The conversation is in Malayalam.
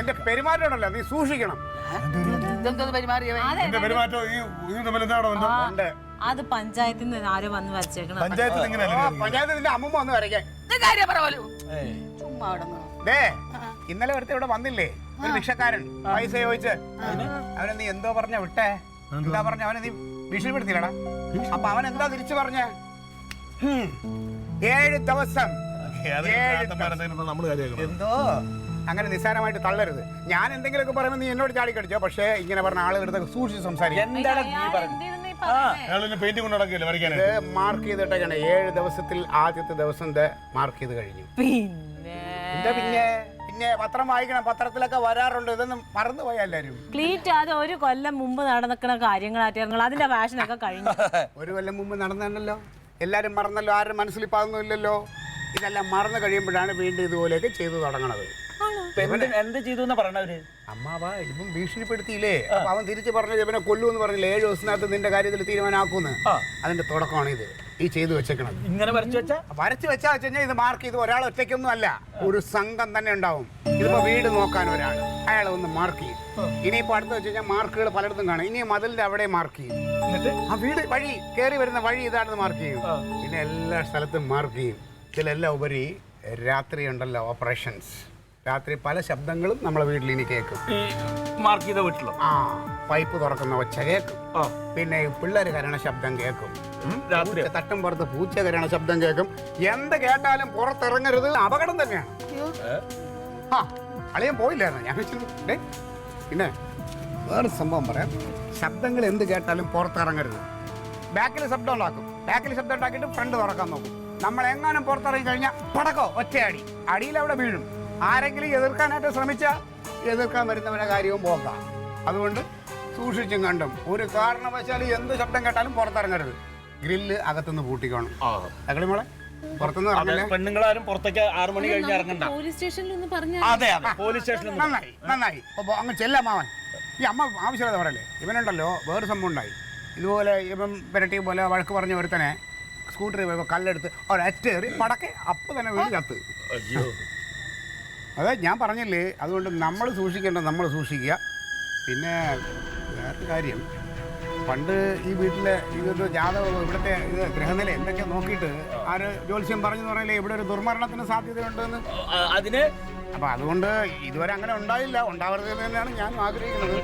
നിന്റെ പെരുമാറ്റമുണ്ടല്ലോ നീ സൂക്ഷിക്കണം. അത് പഞ്ചായത്തിൽ നിന്ന് ആരോ വന്ന് വരച്ചേക്കണം. പഞ്ചായത്ത് നിന്റെ അമ്മൂമ്മ വന്ന് വരയ്ക്കാൻ. ഇന്നലെ ഒരുത്ത ഇവിടെ വന്നില്ലേ ഒരു ഭിക്ഷക്കാരൻ പൈസ ചോദിച്ച് അവനെ നീ എന്തോ പറഞ്ഞ വിട്ടേ എന്താ പറഞ്ഞ അവനെ നീ ഭീഷണിപ്പെടുത്തില്ലടാ. അപ്പൊ അവൻ എന്താ തിരിച്ചു പറഞ്ഞ 7 ദിവസം എന്തോ അങ്ങനെ നിസ്സാരമായിട്ട് തള്ളരുത്. ഞാൻ എന്തെങ്കിലുമൊക്കെ പറയുമ്പോൾ നീ എന്നോട് ചാടിക്കടിച്ചോ. പക്ഷേ ഇങ്ങനെ പറഞ്ഞ ആളുകളുടെ സൂക്ഷിച്ച് സംസാരിക്കും. മാർക്ക് ചെയ്തിട്ടൊക്കെയാണ് 7 ദിവസത്തിൽ ആദ്യത്തെ ദിവസം മാർക്ക് ചെയ്ത് കഴിഞ്ഞു. പിന്നെ പത്രം വായിക്കണം, പത്രത്തിലൊക്കെ വരാറുണ്ട്. ഇതൊന്നും മറന്നുപോയ എല്ലാരും. ക്ലീറ്റ് അത് ഒരു കൊല്ലം മുമ്പ് നടക്കുന്ന കാര്യങ്ങളായിട്ട് അതിന്റെ ഫാഷനൊക്കെ കഴിഞ്ഞു. ഒരു കൊല്ലം മുമ്പ് നടന്നല്ലോ, എല്ലാരും മറന്നല്ലോ, ആരും മനസ്സിൽ പാകുന്നില്ലല്ലോ. ഇതെല്ലാം മറന്നു കഴിയുമ്പോഴാണ് വീണ്ടും ഇതുപോലെയൊക്കെ ചെയ്തു തുടങ്ങണത്. എന്ത് ചെയ്തു പറഞ്ഞവര്? അമ്മാവാ ഇപ്പം ഭീഷണിപ്പെടുത്തിയില്ലേ. അപ്പൊ അവൻ തിരിച്ചു പറഞ്ഞു ഇവനെ കൊല്ലുമെന്ന് പറഞ്ഞില്ല. 7 ദിവസത്തിനകത്ത് നിന്റെ കാര്യത്തിൽ തീരുമാനമാക്കുന്നു. അതിന്റെ തുടക്കമാണ് ഇത് ഈ ചെയ്തു വെച്ചേക്കണത്. ഇങ്ങനെ വരച്ചു വെച്ചാ ഇത് മാർക്ക് ചെയ്ത് ഒരാൾ ഒറ്റയ്ക്കൊന്നും അല്ല, ഒരു സംഘം തന്നെ ഉണ്ടാവും. ഇതിപ്പോ വീട് നോക്കാൻ ഒരാൾ അയാളെ ഒന്ന് മാർക്ക് ചെയ്യും. ഇനിയിപ്പോ അടുത്ത് വെച്ച് കഴിഞ്ഞാൽ മാർക്കുകൾ പലയിടത്തും കാണും. ഇനി മതിലിന്റെ അവിടെ മാർക്ക് ചെയ്യും. ആ വീട് വഴി കയറി വരുന്ന വഴി ഇതാണെന്ന് മാർക്ക് ചെയ്യും. പിന്നെ എല്ലാ സ്ഥലത്തും മാർക്ക് ചെയ്യും. ഇതിലെല്ലാം ഉപരി രാത്രി ഉണ്ടല്ലോ ഓപ്പറേഷൻസ്. രാത്രി പല ശബ്ദങ്ങളും നമ്മളെ വീട്ടിൽ ഇനി കേൾക്കും. മാർക്ക് ചെയ്ത വീട്ടിലോ? ആ പൈപ്പ് തുറക്കുന്ന ഒച്ച കേൾക്കും. പിന്നെ പിള്ളേർ കരണ ശബ്ദം കേൾക്കും. തട്ടും പുറത്ത് പൂച്ച കരണ ശബ്ദം കേൾക്കും. എന്ത് കേട്ടാലും പുറത്തിറങ്ങരുത്, അപകടം തന്നെയാണ്. ആ അളിയൻ പോയില്ലായിരുന്നു ഞാൻ വെച്ചിട്ട്. പിന്നെ വേറെ സംഭവം പറയാം. ശബ്ദങ്ങൾ എന്ത് കേട്ടാലും പുറത്തിറങ്ങരുത്. ബാക്കിൽ ശബ്ദം ഉണ്ടാക്കും. ബാക്കിൽ ശബ്ദം ഉണ്ടാക്കിയിട്ട് ഫ്രണ്ട് തുറക്കാൻ നോക്കും. നമ്മൾ എങ്ങാനും പുറത്തിറങ്ങി കഴിഞ്ഞാൽ പടക്കോ ഒറ്റയടി, അടിയിൽ അവിടെ വീഴും. ആരെങ്കിലും എതിർക്കാനായിട്ട് ശ്രമിച്ചാൽ എതിർക്കാൻ വരുന്നവരുടെ കാര്യവും പോകാം. അതുകൊണ്ട് സൂക്ഷിച്ചും കണ്ടും ഒരു കാരണവശാലും എന്ത് ശബ്ദം കേട്ടാലും പുറത്തിറങ്ങരുത്. ഗ്രില്ല് അകത്തുനിന്ന് പൂട്ടിക്കണം. മോളെ പുറത്തുനിന്ന് ഇറങ്ങല്ലേ. പെണ്ണുങ്ങളാരും പുറത്തേക്ക് 6 മണി കഴിഞ്ഞ് ഇറങ്ങണ്ട. പോലീസ് സ്റ്റേഷനിൽ പോലീസ് സ്റ്റേഷനിൽ നന്നായി. അപ്പൊ അങ്ങ് ചെല്ലമ്മാവൻ. ഈ അമ്മ ആവശ്യമില്ലാതെ പറയല്ലേ. ഇവനുണ്ടല്ലോ വേറെ സംഭവം ഉണ്ടായി. ഇതുപോലെ ഇവൻ പെരട്ടി പോലെ വഴക്ക് പറഞ്ഞ ഒരുത്തനെ സ്കൂട്ടറിൽ പോയപ്പോൾ കല്ലെടുത്ത് ഒരറ്റേറി പടക്കെ അപ്പം തന്നെ വീട് കത്ത്. അതെ ഞാൻ പറഞ്ഞില്ലേ. അതുകൊണ്ട് നമ്മൾ സൂക്ഷിക്കേണ്ടത് നമ്മൾ സൂക്ഷിക്കുക. പിന്നെ വേറൊരു കാര്യം, പണ്ട് ഈ വീട്ടിലെ ഇതൊരു ജാതകം ഇവിടുത്തെ ഇത് ഗ്രഹനില എന്തൊക്കെ നോക്കിയിട്ട് ആര് ജ്യോത്സ്യം പറഞ്ഞു പറഞ്ഞില്ലേ ഇവിടെ ഒരു ദുർമരണത്തിന് സാധ്യതയുണ്ടെന്ന്. അതിന് അപ്പം അതുകൊണ്ട് ഇതുവരെ അങ്ങനെ ഉണ്ടായില്ല. ഉണ്ടാവരുത് തന്നെയാണ് ഞാൻ ആഗ്രഹിക്കുന്നത്.